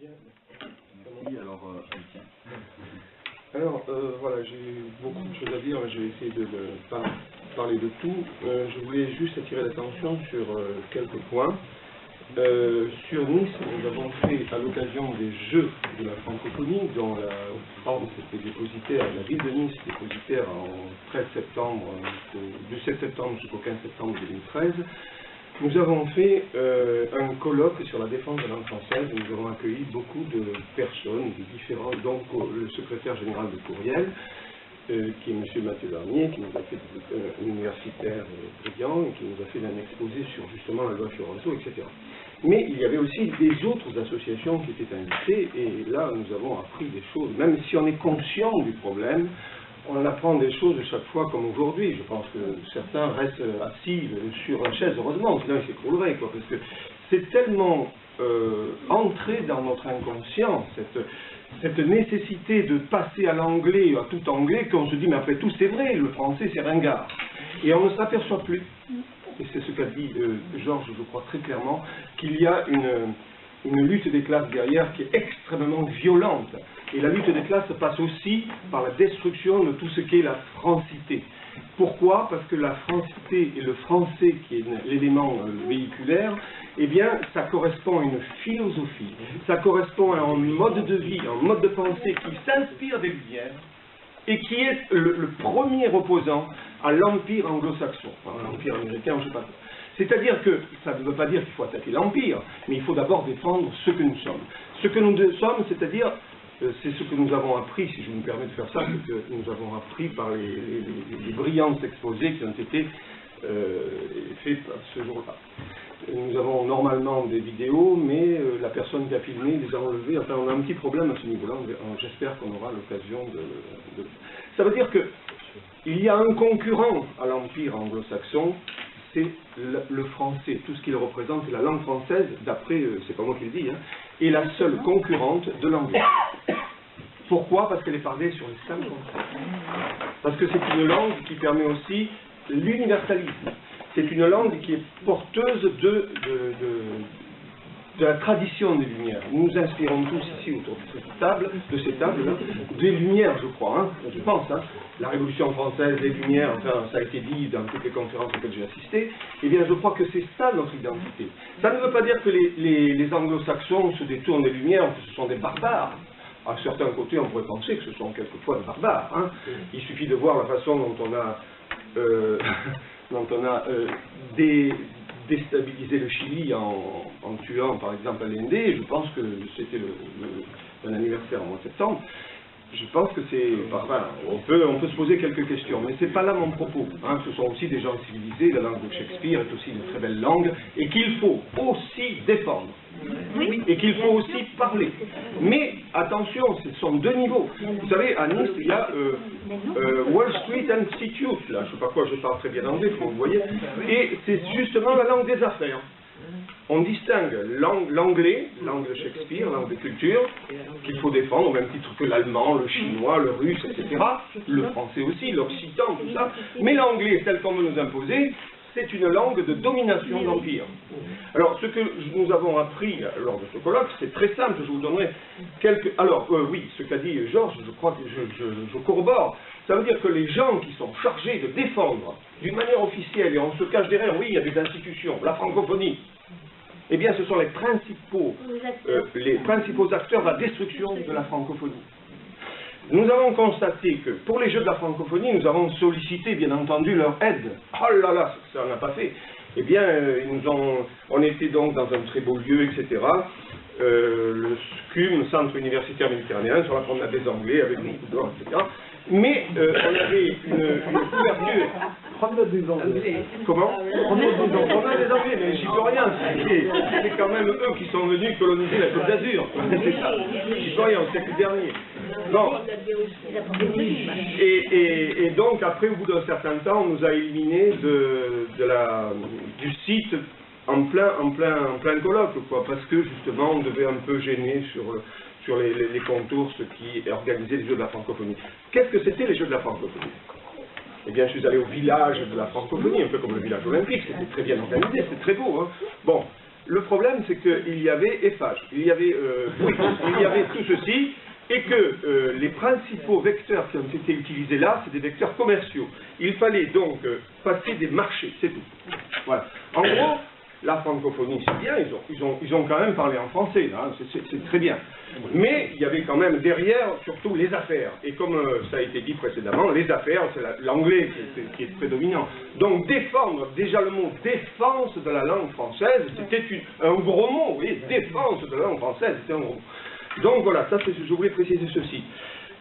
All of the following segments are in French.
Bien. Alors, voilà, j'ai beaucoup de choses à dire, je vais essayer de ne pas parler de tout. Je voulais juste attirer l'attention sur quelques points. Sur Nice, nous avons fait, à l'occasion des Jeux de la francophonie, dont la France était dépositaire, la ville de Nice dépositaire en 13 septembre, du 7 septembre jusqu'au 15 septembre 2013, nous avons fait un colloque sur la défense de la langue française. Nous avons accueilli beaucoup de personnes, de différents, donc le secrétaire général de Courriel, qui est M. Mathieu Darnier, qui nous a fait un universitaire brillant, et qui nous a fait un exposé sur justement la loi Fiorenzo, etc. Mais il y avait aussi des autres associations qui étaient invitées, et là nous avons appris des choses, même si on est conscient du problème, on apprend des choses chaque fois comme aujourd'hui. Je pense que certains restent assis sur une chaise, heureusement, sinon ils s'écrouleraient, quoi, parce que c'est tellement entré dans notre inconscient, cette nécessité de passer à l'anglais, à tout anglais, qu'on se dit, mais après tout, c'est vrai, le français, c'est ringard. Et on ne s'aperçoit plus, et c'est ce qu'a dit Georges, je crois très clairement, qu'il y a une lutte des classes derrière qui est extrêmement violente. Et la lutte des classes passe aussi par la destruction de tout ce qu'est la francité. Pourquoi? Parce que la francité et le français, qui est l'élément véhiculaire, eh bien, ça correspond à une philosophie, ça correspond à un mode de vie, un mode de pensée qui s'inspire des Lumières et qui est le premier opposant à l'empire anglo-saxon, l'empire américain, je ne sais pas. C'est-à-dire que ça ne veut pas dire qu'il faut attaquer l'empire, mais il faut d'abord défendre ce que nous sommes. Ce que nous sommes, c'est-à-dire, c'est ce que nous avons appris, si je me permets de faire ça, c'est que nous avons appris par les brillants exposés qui ont été faits ce jour-là. Nous avons normalement des vidéos, mais la personne qui a filmé les a enlevées. Enfin, on a un petit problème à ce niveau-là. J'espère qu'on aura l'occasion de... Ça veut dire qu'il y a un concurrent à l'empire anglo-saxon, c'est le français. Tout ce qu'il représente, c'est la langue française, d'après, c'est pas moi qui le dis, hein, est la seule concurrente de l'anglais. Pourquoi? Parce qu'elle est parlée sur les 5 continents. Parce que c'est une langue qui permet aussi l'universalisme. C'est une langue qui est porteuse de la tradition des Lumières. Nous nous inspirons tous ici autour de ces tables-là, des Lumières, je crois, hein, je pense. Hein, la Révolution française, les Lumières, enfin, ça a été dit dans toutes les conférences auxquelles j'ai assisté. Eh bien, je crois que c'est ça notre identité. Ça ne veut pas dire que les anglo-saxons se détournent des Lumières, que ce sont des barbares. À certains côtés, on pourrait penser que ce sont quelquefois des barbares. Hein. Il suffit de voir la façon dont on a déstabilisé le Chili en tuant par exemple Allende. Je pense que c'était un anniversaire au mois de septembre. Je pense que c'est... Enfin, on peut se poser quelques questions, mais c'est pas là mon propos. Hein. Ce sont aussi des gens civilisés, la langue de Shakespeare est aussi une très belle langue, et qu'il faut aussi défendre. Oui. Et qu'il faut aussi parler. Mais attention, ce sont deux niveaux. Vous savez, à Nice, il y a Wall Street Institute, là, je ne sais pas quoi, je parle très bien anglais, vous voyez, et c'est justement la langue des affaires. On distingue l'anglais, langue de Shakespeare, langue de culture, qu'il faut défendre au même titre que l'allemand, le chinois, le russe, etc. Le français aussi, l'occitan, tout ça. Mais l'anglais, tel qu'on veut nous imposer, c'est une langue de domination de l'Empire. Alors, ce que nous avons appris lors de ce colloque, c'est très simple, je vous donnerai quelques... Alors, oui, ce qu'a dit Georges, je crois que je corrobore. Ça veut dire que les gens qui sont chargés de défendre d'une manière officielle, et on se cache derrière, oui, il y a des institutions, la francophonie, eh bien, ce sont les principaux acteurs de la destruction de la francophonie. Nous avons constaté que pour les Jeux de la francophonie, nous avons sollicité, bien entendu, leur aide. Oh là là, ça n'a pas fait. Eh bien, on était donc dans un très beau lieu, etc. Le SCUM, Centre universitaire méditerranéen, sur la promenade des Anglais, avec beaucoup d'or, etc. Mais on avait une couverture. Promenade des Anglais. Comment? Promenade des Anglais, mais j'y peux rien. C'est quand même eux qui sont venus coloniser la Côte d'Azur. C'est ça. J'y peux rien, au siècle dernier. Bon. Et donc, après, au bout d'un certain temps, on nous a éliminés du site en plein colloque, quoi, parce que justement, on devait un peu gêner sur les contours, ce qui organisait les Jeux de la francophonie. Qu'est-ce que c'était les Jeux de la francophonie? Eh bien, je suis allé au village de la francophonie, un peu comme le village olympique, c'était très bien organisé, c'était très beau. Hein. Bon, le problème, c'est qu'il y avait Eiffage, il y avait il y avait tout ceci, et que les principaux vecteurs qui ont été utilisés là, c'est des vecteurs commerciaux. Il fallait donc passer des marchés, c'est tout. Voilà. En gros, la francophonie, c'est bien, ils ont quand même parlé en français, hein, c'est très bien. Mais il y avait quand même derrière, surtout, les affaires. Et comme ça a été dit précédemment, les affaires, c'est l'anglais qui est prédominant. Donc défendre, déjà le mot défense de la langue française, c'était un gros mot, oui, défense de la langue française, c'était un gros mot. Donc voilà, ça, je voulais préciser ceci.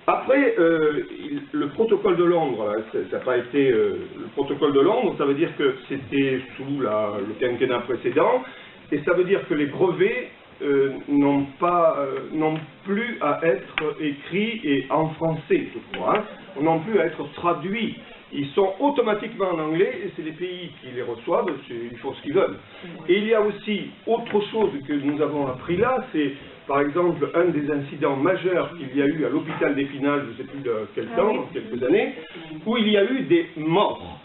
Après, le protocole de Londres, ça n'a pas été... le protocole de Londres, ça veut dire que c'était sous le quinquennat précédent, et ça veut dire que les brevets n'ont plus à être écrits et en français, je crois, n'ont plus à être traduits. Ils sont automatiquement en anglais, et c'est les pays qui les reçoivent, ils font ce qu'ils veulent. Et il y a aussi autre chose que nous avons appris là, c'est par exemple un des incidents majeurs qu'il y a eu à l'hôpital d'Épinal, je ne sais plus de quel temps, quelques années, où il y a eu des morts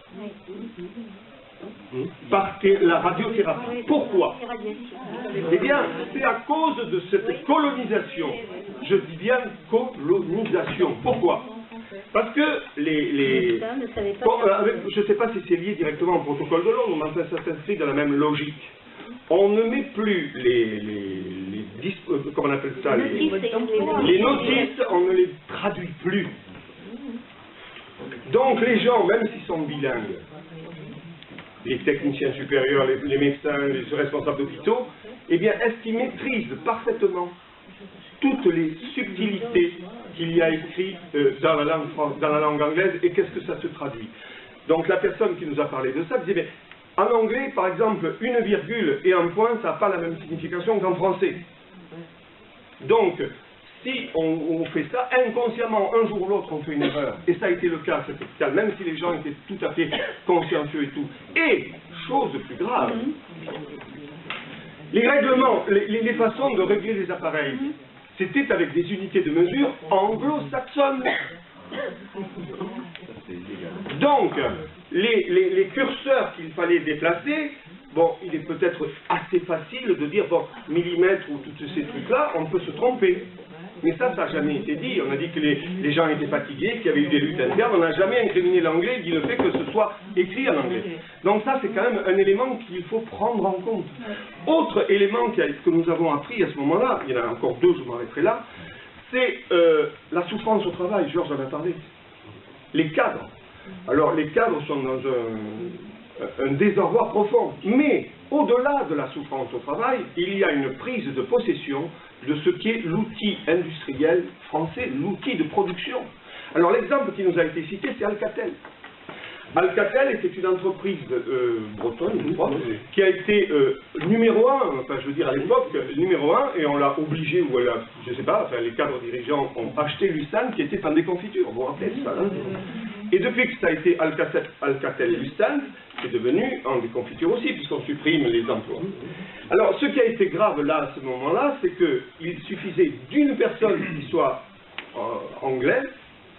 par la radiothérapie. Pourquoi? Eh bien, c'est à cause de cette colonisation. Je dis bien colonisation. Pourquoi? Parce que je ne sais pas si c'est lié directement au protocole de Londres, mais enfin, ça s'inscrit dans la même logique. On ne met plus comment on appelle ça, les notices, on ne les traduit plus. Donc les gens, même s'ils sont bilingues, les techniciens supérieurs, les médecins, les responsables d'hôpitaux, eh bien, est-ce qu'ils maîtrisent parfaitement toutes les subtilités qu'il y a écrites dans la langue anglaise, et qu'est-ce que ça se traduit? Donc la personne qui nous a parlé de ça disait, mais en anglais, par exemple, une virgule et un point, ça n'a pas la même signification qu'en français. Donc, si on fait ça, inconsciemment, un jour ou l'autre, on fait une erreur. Et ça a été le cas à cet hôpital, même si les gens étaient tout à fait consciencieux et tout. Et, chose plus grave, les règlements, les façons de régler les appareils, c'était avec des unités de mesure anglo-saxonnes. Donc, les curseurs qu'il fallait déplacer, bon, il est peut-être assez facile de dire, bon, millimètres ou tous ces trucs-là, on peut se tromper. Mais ça n'a jamais été dit. On a dit que les gens étaient fatigués, qu'il y avait eu des luttes internes. On n'a jamais incriminé l'anglais, dit le fait que ce soit écrit en anglais. Donc ça, c'est quand même un élément qu'il faut prendre en compte. Autre élément que nous avons appris à ce moment-là, il y en a encore deux, je m'arrêterai là, c'est la souffrance au travail. Georges en a parlé. Les cadres. Alors, les cadres sont dans un désarroi profond. Mais, au-delà de la souffrance au travail, il y a une prise de possession de ce qui est l'outil industriel français, l'outil de production. Alors, l'exemple qui nous a été cité, c'est Alcatel. Alcatel était une entreprise bretonne, je crois, qui a été numéro 1, enfin je veux dire à l'époque, numéro 1, et on l'a obligé, ou elle a, je ne sais pas, enfin les cadres dirigeants ont acheté Lustan qui était en des confitures, vous vous rappelez ça, hein? Et depuis que ça a été Alcatel-Lustan, c'est devenu en des confitures aussi, puisqu'on supprime les emplois. Alors ce qui a été grave là, à ce moment-là, c'est qu'il suffisait d'une personne qui soit anglaise,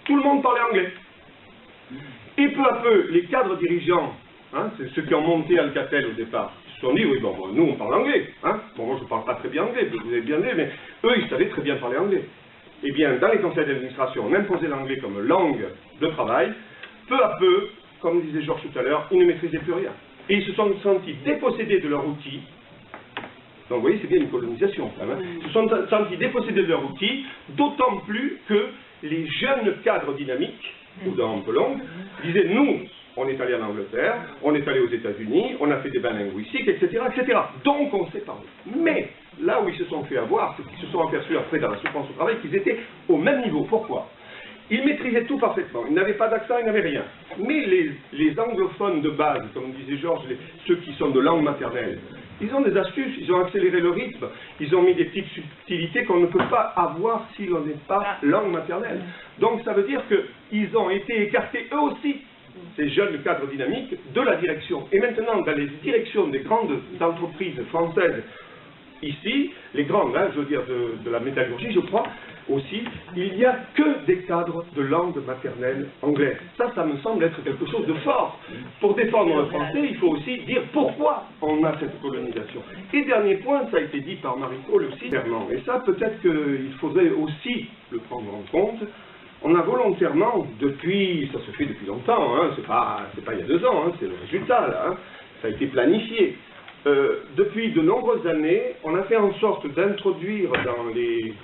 tout le monde parlait anglais. Et peu à peu, les cadres dirigeants, hein, c'est ceux qui ont monté Alcatel au départ, se sont dit, oui, bon, nous on parle anglais. Hein. Bon, moi je ne parle pas très bien anglais, vous avez bien dit, mais eux ils savaient très bien parler anglais. Eh bien, dans les conseils d'administration, on imposait l'anglais comme langue de travail. Peu à peu, comme disait Georges tout à l'heure, ils ne maîtrisaient plus rien. Et ils se sont sentis dépossédés de leur outil. Donc vous voyez, c'est bien une colonisation quand même. Ils se sont sentis dépossédés de leur outil, d'autant plus que les jeunes cadres dynamiques, ou dans un peu longue, disaient, nous, on est allé en Angleterre, on est allé aux États-Unis, on a fait des bains linguistiques, etc., etc. Donc on sait parler. Mais là où ils se sont fait avoir, c'est qu'ils se sont aperçus après dans la souffrance au travail qu'ils étaient au même niveau. Pourquoi? Ils maîtrisaient tout parfaitement, ils n'avaient pas d'accent, ils n'avaient rien. Mais les anglophones de base, comme disait Georges, ceux qui sont de langue maternelle, ils ont des astuces, ils ont accéléré le rythme, ils ont mis des petites subtilités qu'on ne peut pas avoir si l'on n'est pas langue maternelle. Donc ça veut dire qu'ils ont été écartés eux aussi, ces jeunes cadres dynamiques, de la direction. Et maintenant, dans les directions des grandes entreprises françaises, ici, les grandes, hein, je veux dire de la métallurgie, je crois, aussi, il n'y a que des cadres de langue maternelle anglaise. Ça me semble être quelque chose de fort. Pour défendre le français, il faut aussi dire pourquoi on a cette colonisation. Et dernier point, ça a été dit par Marie-Paul aussi, clairement, et ça peut-être qu'il faudrait aussi le prendre en compte. On a volontairement, ça se fait depuis longtemps, hein, c'est pas il y a 2 ans, hein, c'est le résultat là, hein, ça a été planifié. Depuis de nombreuses années, on a fait en sorte d'introduire dans les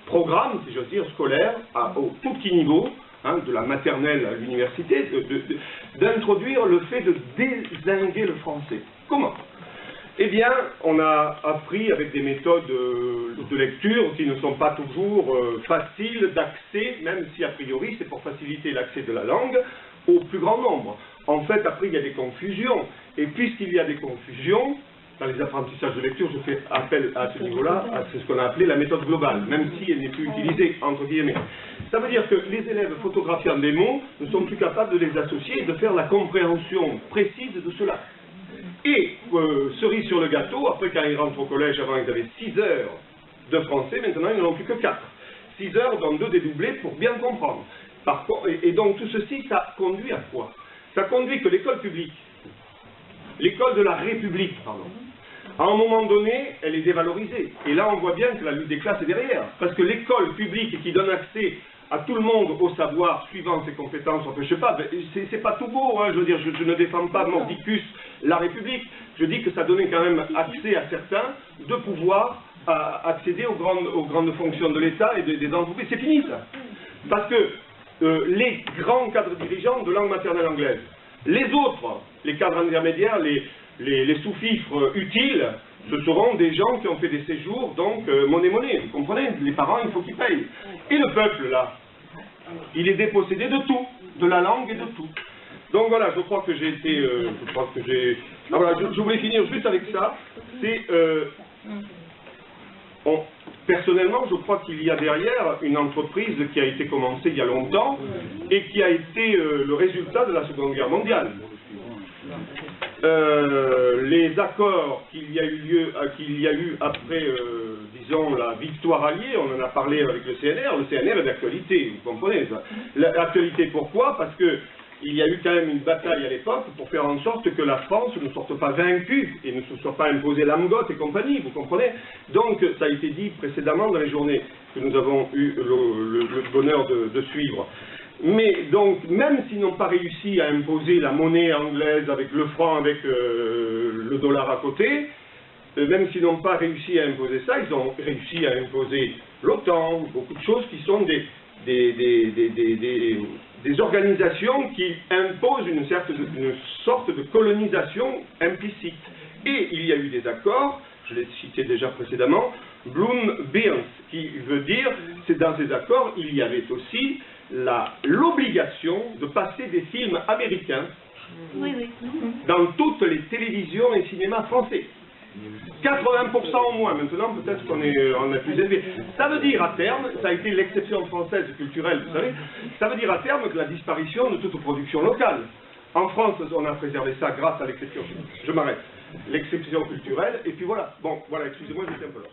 programmes, si j'ose dire, scolaires, au tout petit niveau, hein, de la maternelle à l'université, d'introduire le fait de dézinguer le français. Comment? Eh bien, on a appris avec des méthodes de lecture qui ne sont pas toujours faciles d'accès, même si a priori c'est pour faciliter l'accès de la langue au plus grand nombre. En fait, après il y a des confusions, et puisqu'il y a des confusions, dans les apprentissages de lecture, je fais appel à ce niveau-là, à ce qu'on a appelé la méthode globale, même si elle n'est plus utilisée, entre guillemets. Ça veut dire que les élèves photographiant des mots ne sont plus capables de les associer et de faire la compréhension précise de cela. Et, cerise sur le gâteau, après quand ils rentrent au collège, avant ils avaient 6 heures de français, maintenant ils n'en ont plus que 4. 6 heures dans 2 dédoublés pour bien comprendre. Et donc tout ceci, ça conduit à quoi? Ça conduit que l'école publique, l'école de la République, pardon, à un moment donné, elle est dévalorisée. Et là, on voit bien que la lutte des classes est derrière. Parce que l'école publique qui donne accès à tout le monde au savoir, suivant ses compétences, enfin, je sais pas, c'est pas tout beau, hein, je veux dire, je ne défends pas mordicus la République. Je dis que ça donnait quand même accès à certains de pouvoir accéder aux grandes fonctions de l'État et des entreprises. C'est fini, ça. Parce que les grands cadres dirigeants de langue maternelle anglaise, les autres, les cadres intermédiaires, les sous-fifres utiles, ce seront des gens qui ont fait des séjours, donc monnaie, vous comprenez? Les parents, il faut qu'ils payent. Et le peuple, là, il est dépossédé de tout, de la langue et de tout. Donc voilà, je crois que j'ai été... voilà, je voulais finir juste avec ça. C'est... personnellement, je crois qu'il y a derrière une entreprise qui a été commencée il y a longtemps et qui a été le résultat de la Seconde Guerre mondiale. Les accords qu'il y a eu après, disons, la victoire alliée, on en a parlé avec le CNR est d'actualité, vous comprenez ça. L'actualité pourquoi? Parce que il y a eu quand même une bataille à l'époque pour faire en sorte que la France ne sorte pas vaincue et ne se soit pas imposée l'amgote et compagnie, vous comprenez? Donc, ça a été dit précédemment dans les journées que nous avons eu le bonheur de suivre. Mais donc, même s'ils n'ont pas réussi à imposer la monnaie anglaise avec le franc, avec le dollar à côté, même s'ils n'ont pas réussi à imposer ça, ils ont réussi à imposer l'OTAN, beaucoup de choses qui sont des organisations qui imposent une sorte de colonisation implicite. Et il y a eu des accords, je l'ai cité déjà précédemment, Bloom-Burns, qui veut dire, c'est dans ces accords, il y avait aussi l'obligation de passer des films américains dans toutes les télévisions et cinémas français. 80% au moins, maintenant peut-être qu'on est plus élevé. Ça veut dire à terme, ça a été l'exception française culturelle, vous savez, ça veut dire à terme que la disparition de toute production locale. En France, on a préservé ça grâce à l'exception, je m'arrête, l'exception culturelle, et puis voilà. Bon, voilà, excusez-moi, j'étais un peu là.